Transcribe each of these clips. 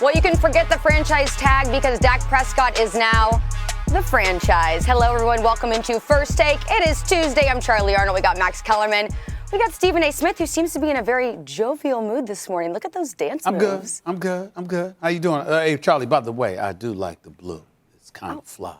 Well, you can forget the franchise tag because Dak Prescott is now the franchise. Hello, everyone. Welcome into First Take. It is Tuesday. I'm Charlie Arnold. We got Max Kellerman. We got Stephen A. Smith, who seems to be in a very jovial mood this morning. Look at those dance moves. I'm good. How you doing? Hey, Charlie, by the way, I do like the blue. It's kind of fly.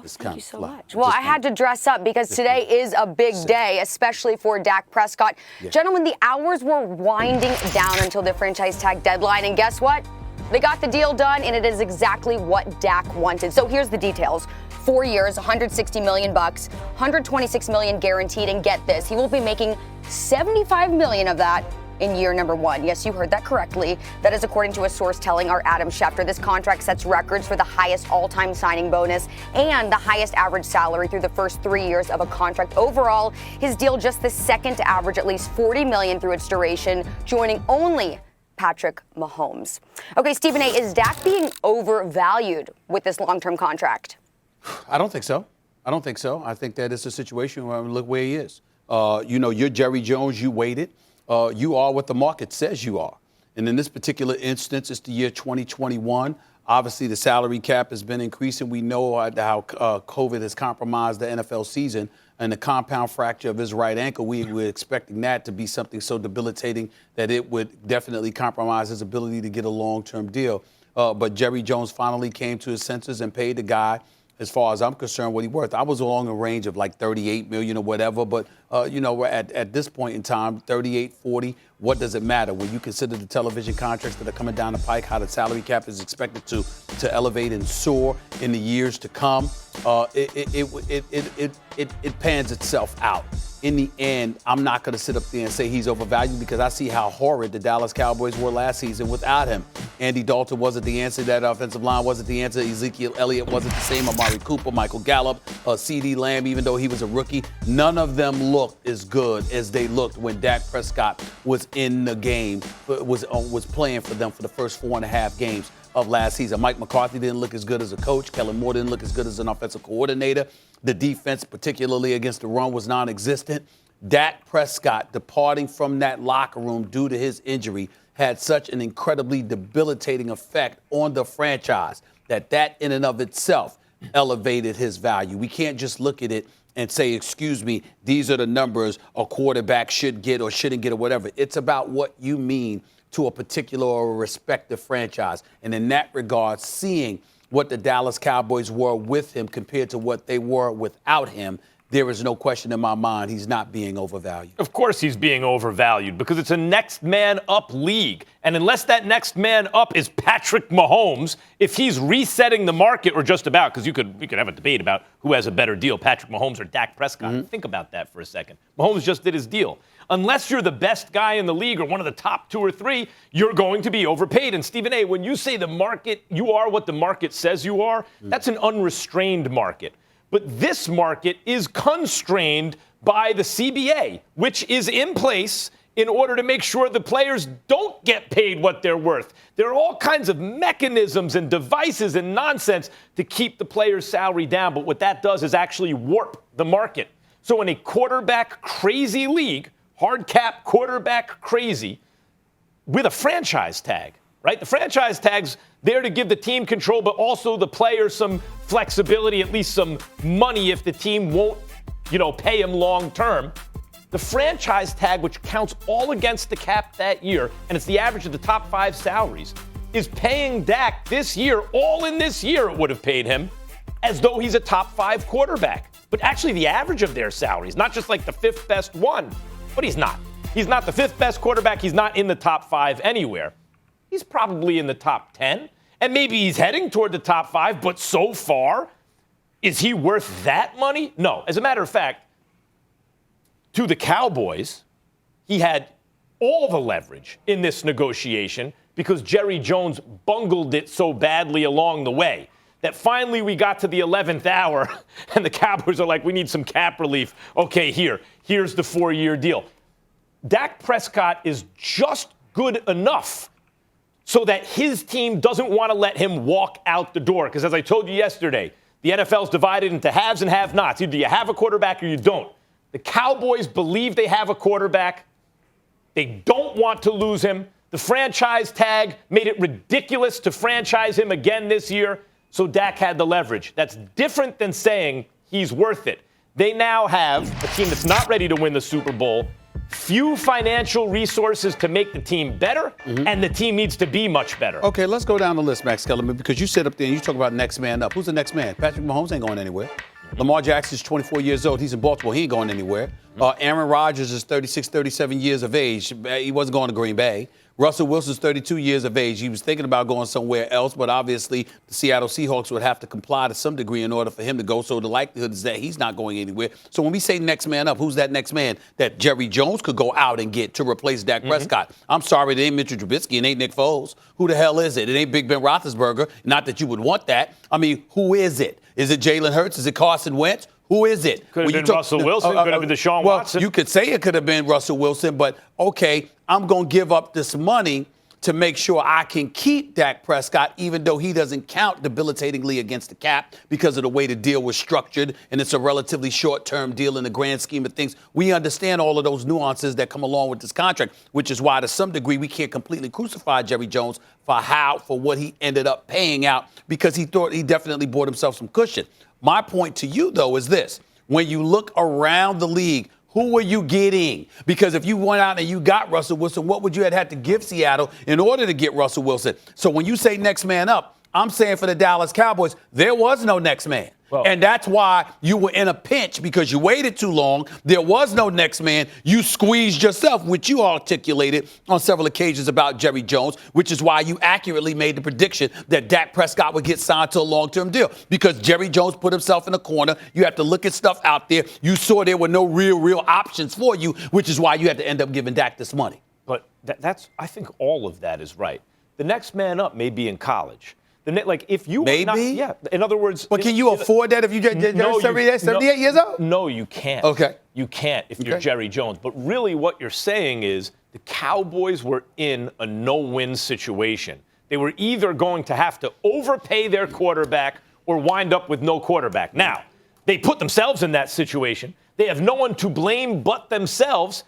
Thank you so much. Well, I had to dress up because today is a big day, especially for Dak Prescott. Yeah. Gentlemen, the hours were winding down until the franchise tag deadline, and guess what? They got the deal done, and it is exactly what Dak wanted. So here's the details. 4 years, $160 million, $126 million guaranteed, and get this, he will be making $75 million of that in year number one. Yes, you heard that correctly. That is according to a source telling our Adam Schefter. This contract sets records for the highest all-time signing bonus and the highest average salary through the first 3 years of a contract. Overall, his deal just the second to average at least $40 million through its duration, joining only Patrick Mahomes. Okay, Stephen A., is Dak being overvalued with this long-term contract? I don't think so. I think that it's a situation where look where he is. You're Jerry Jones. You waited. You are what the market says you are. And in this particular instance, it's the year 2021. Obviously, the salary cap has been increasing. We know how COVID has compromised the NFL season and the compound fracture of his right ankle. We were expecting that to be something so debilitating that it would definitely compromise his ability to get a long-term deal. But Jerry Jones finally came to his senses and paid the guy, as far as I'm concerned, what he's worth. I was along a range of like $38 million or whatever, but, we're at this point in time, 38, 40, what does it matter? When you consider the television contracts that are coming down the pike, how the salary cap is expected to elevate and soar in the years to come, it pans itself out. In the end, I'm not going to sit up there and say he's overvalued because I see how horrid the Dallas Cowboys were last season without him. Andy Dalton wasn't the answer. That offensive line wasn't the answer. Ezekiel Elliott wasn't the same. Amari Cooper, Michael Gallup, C.D. Lamb, even though he was a rookie, none of them looked as good as they looked when Dak Prescott was in the game, was playing for them for the first 4.5 games of last season. Mike McCarthy didn't look as good as a coach. Kellen Moore didn't look as good as an offensive coordinator. The defense, particularly against the run, was non-existent. Dak Prescott departing from that locker room due to his injury had such an incredibly debilitating effect on the franchise that in and of itself elevated his value. We can't just look at it and say, excuse me, these are the numbers a quarterback should get or shouldn't get or whatever. It's about what you mean to a particular or respective franchise. And in that regard, seeing what the Dallas Cowboys were with him compared to what they were without him, there is no question in my mind he's not being overvalued. Of course he's being overvalued because it's a next man up league. And unless that next man up is Patrick Mahomes, if he's resetting the market or just about, because we could have a debate about who has a better deal, Patrick Mahomes or Dak Prescott. Mm-hmm. Think about that for a second. Mahomes just did his deal. Unless you're the best guy in the league or one of the top 2 or 3, you're going to be overpaid. And Stephen A., when you say the market, you are what the market says you are, that's an unrestrained market. But this market is constrained by the CBA, which is in place in order to make sure the players don't get paid what they're worth. There are all kinds of mechanisms and devices and nonsense to keep the players' salary down. But what that does is actually warp the market. So in a quarterback crazy league, hard cap quarterback crazy, with a franchise tag, right? The franchise tag's there to give the team control, but also the players some flexibility, at least some money if the team won't, pay him long term. The franchise tag, which counts all against the cap that year, and it's the average of the top 5 salaries, is paying Dak this year, all in this year it would have paid him, as though he's a top 5 quarterback. But actually the average of their salaries, not just like the 5th best one, but he's not. He's not the 5th best quarterback. He's not in the top 5 anywhere. He's probably in the top 10. And maybe he's heading toward the top 5, but so far, is he worth that money? No. As a matter of fact, to the Cowboys, he had all the leverage in this negotiation because Jerry Jones bungled it so badly along the way that finally we got to the 11th hour and the Cowboys are like, we need some cap relief. Okay, here's the 4-year deal. Dak Prescott is just good enough so that his team doesn't want to let him walk out the door. Because as I told you yesterday, the NFL's divided into haves and have-nots. Either you have a quarterback or you don't. The Cowboys believe they have a quarterback. They don't want to lose him. The franchise tag made it ridiculous to franchise him again this year, so Dak had the leverage. That's different than saying he's worth it. They now have a team that's not ready to win the Super Bowl, few financial resources to make the team better, and the team needs to be much better. Okay, let's go down the list, Max Kellerman, because you sit up there and you talk about next man up. Who's the next man? Patrick Mahomes ain't going anywhere. Lamar Jackson's 24 years old. He's in Baltimore. He ain't going anywhere. Aaron Rodgers is 36, 37 years of age. He wasn't going to Green Bay. Russell Wilson's 32 years of age. He was thinking about going somewhere else, but obviously the Seattle Seahawks would have to comply to some degree in order for him to go. So the likelihood is that he's not going anywhere. So when we say next man up, who's that next man that Jerry Jones could go out and get to replace Dak Prescott? I'm sorry, it ain't Mitchell Trubisky and ain't Nick Foles. Who the hell is it? It ain't Big Ben Roethlisberger. Not that you would want that. I mean, who is it? Is it Jalen Hurts? Is it Carson Wentz? Who is it? Could have been Russell Wilson. Could have been Deshaun Watson. You could say it could have been Russell Wilson, but okay, I'm going to give up this money to make sure I can keep Dak Prescott, even though he doesn't count debilitatingly against the cap because of the way the deal was structured, and it's a relatively short-term deal in the grand scheme of things. We understand all of those nuances that come along with this contract, which is why, to some degree, we can't completely crucify Jerry Jones for what he ended up paying out, because he thought he definitely bought himself some cushion. My point to you, though, is this. When you look around the league, who were you getting? Because if you went out and you got Russell Wilson, what would you have had to give Seattle in order to get Russell Wilson? So when you say next man up, I'm saying for the Dallas Cowboys, there was no next man. Well, and that's why you were in a pinch, because you waited too long. There was no next man. You squeezed yourself, which you articulated on several occasions about Jerry Jones, which is why you accurately made the prediction that Dak Prescott would get signed to a long-term deal, because Jerry Jones put himself in a corner. You have to look at stuff out there. You saw there were no real options for you, which is why you had to end up giving Dak this money. But I think all of that is right. The next man up may be in college. If you maybe, not, yeah. In other words, but can you afford that if you're 78 years old? No, you can't. Okay, you can't if you're Jerry Jones. But really, what you're saying is the Cowboys were in a no-win situation. They were either going to have to overpay their quarterback or wind up with no quarterback. Now, they put themselves in that situation. They have no one to blame but themselves.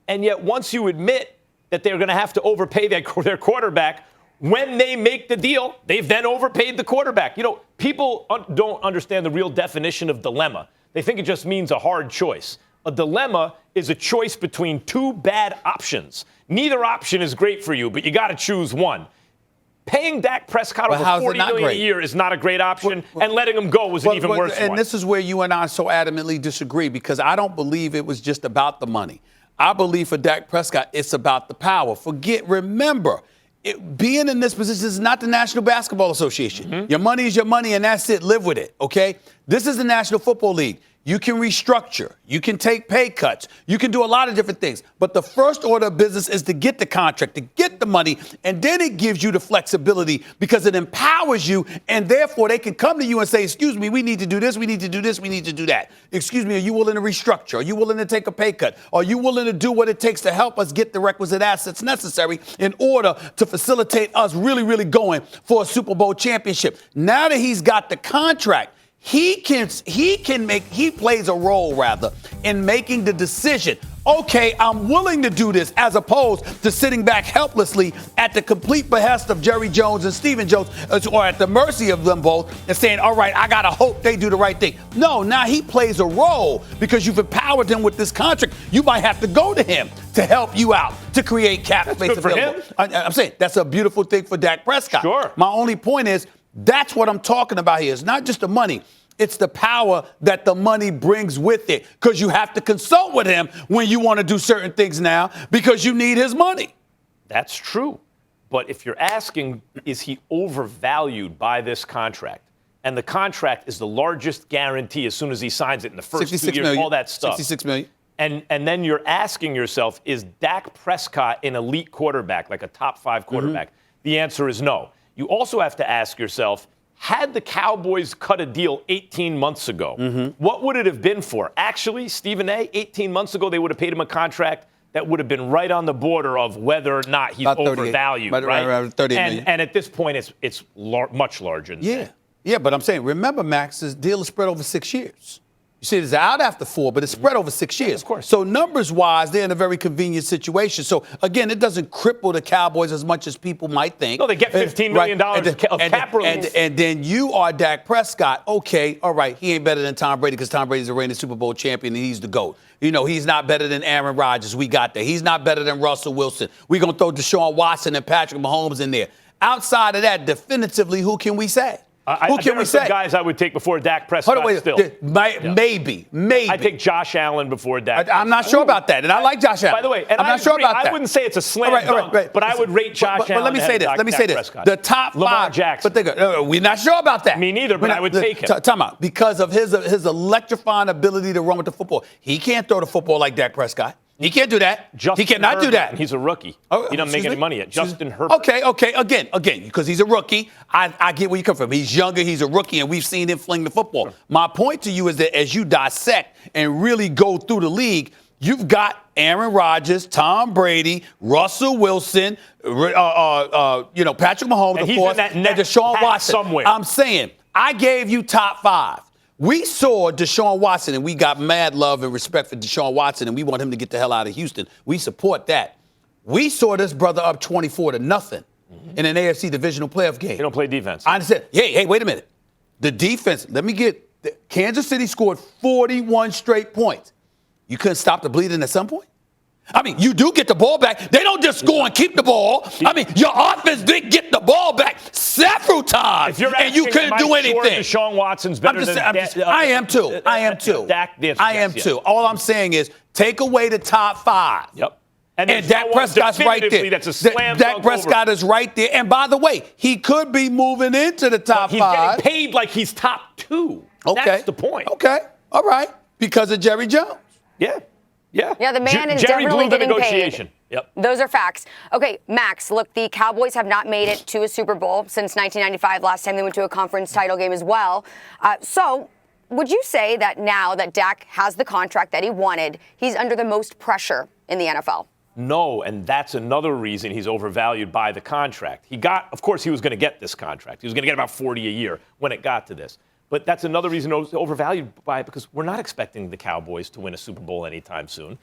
And yet, once you admit that they're going to have to overpay their quarterback, when they make the deal, they've then overpaid the quarterback. You know, people don't understand the real definition of dilemma. They think it just means a hard choice. A dilemma is a choice between two bad options. Neither option is great for you, but you got to choose one. Paying Dak Prescott over $40 million a year is not a great option, and letting him go was an even worse one. And this is where you and I so adamantly disagree, because I don't believe it was just about the money. I believe for Dak Prescott, it's about the power. Remember, being in this position is not the National Basketball Association. Your money is your money, and that's it. Live with it, okay? This is the National Football League. You can restructure. You can take pay cuts. You can do a lot of different things. But the first order of business is to get the contract, to get the money, and then it gives you the flexibility because it empowers you, and therefore they can come to you and say, excuse me, we need to do this, we need to do this, we need to do that. Excuse me, are you willing to restructure? Are you willing to take a pay cut? Are you willing to do what it takes to help us get the requisite assets necessary in order to facilitate us really going for a Super Bowl championship? Now that he's got the contract, he plays a role in making the decision. Okay, I'm willing to do this, as opposed to sitting back helplessly at the complete behest of Jerry Jones and Stephen Jones, or at the mercy of them both, and saying, all right, I got to hope they do the right thing. No, now he plays a role because you've empowered him with this contract. You might have to go to him to help you out, to create cap space available. I'm saying that's a beautiful thing for Dak Prescott. Sure. My only point is, that's what I'm talking about here. It's not just the money. It's the power that the money brings with it, because you have to consult with him when you want to do certain things now because you need his money. That's true. But if you're asking, is he overvalued by this contract? And the contract is the largest guarantee as soon as he signs it in the first 2 years, million. All that stuff. $66 million. And then you're asking yourself, is Dak Prescott an elite quarterback, like a top 5 quarterback? The answer is no. You also have to ask yourself, had the Cowboys cut a deal 18 months ago, what would it have been for? Actually, Stephen A., 18 months ago, they would have paid him a contract that would have been right on the border of whether or not he's overvalued, right? Around 30 million. And at this point, it's much larger than that. Yeah, but I'm saying, remember, Max, this deal is spread over 6 years. You see, it's out after 4, but it's spread over 6 years. Of course. So numbers-wise, they're in a very convenient situation. So, again, it doesn't cripple the Cowboys as much as people might think. No, they get $15 million of cap relief. And then you are Dak Prescott. Okay, all right, he ain't better than Tom Brady because Tom Brady's a reigning Super Bowl champion and he's the GOAT. He's not better than Aaron Rodgers. We got that. He's not better than Russell Wilson. We're going to throw Deshaun Watson and Patrick Mahomes in there. Outside of that, definitively, who can we say? Who can we say? Guys I would take before Dak Prescott still. Maybe. I take Josh Allen before Dak. I'm not sure about that, and I like Josh Allen. By the way, I'm not sure about that. I wouldn't say it's a slam dunk, but I would rate Josh Allen. But let me say this. Prescott. The top Lamar 5. Jackson. But we're not sure about that. Me neither, but I would take him. Time out. Because of his electrifying ability to run with the football. He can't throw the football like Dak Prescott. He can't do that. He cannot do that. He's a rookie. He doesn't make any money yet. Justin Herbert. Okay. Again, because he's a rookie, I get where you come from. He's younger, he's a rookie, and we've seen him fling the football. Sure. My point to you is that as you dissect and really go through the league, you've got Aaron Rodgers, Tom Brady, Russell Wilson, Patrick Mahomes, and of course, and Deshaun Watson. Somewhere. I'm saying, I gave you top 5. We saw Deshaun Watson, and we got mad love and respect for Deshaun Watson, and we want him to get the hell out of Houston. We support that. We saw this brother up 24-0 in an AFC divisional playoff game. He don't play defense. I understand. Hey, wait a minute. The defense, Kansas City scored 41 straight points. You couldn't stop the bleeding at some point? I mean, you do get the ball back. They don't just go and keep the ball. I mean, your offense did get the ball back several times, and you couldn't do anything. Deshaun Watson's better than I am too. I am too. All I'm saying is take away the top 5. Yep. And Dak Prescott's right there. That's a slam Dak Prescott is right there. And by the way, he could be moving into the top 5. He's getting paid like he's top 2. Okay. That's the point. Okay. All right. Because of Jerry Jones. Yeah. Yeah, the man is Jerry definitely blew the getting negotiation. paid. Yep. Those are facts. Okay, Max, look, the Cowboys have not made it to a Super Bowl since 1995. Last time they went to a conference title game as well. So would you say that now that Dak has the contract that he wanted, he's under the most pressure in the NFL? No, and that's another reason he's overvalued by the contract. Of course, he was going to get this contract. He was going to get about 40 a year when it got to this. But that's another reason it was overvalued by it, because we're not expecting the Cowboys to win a Super Bowl anytime soon.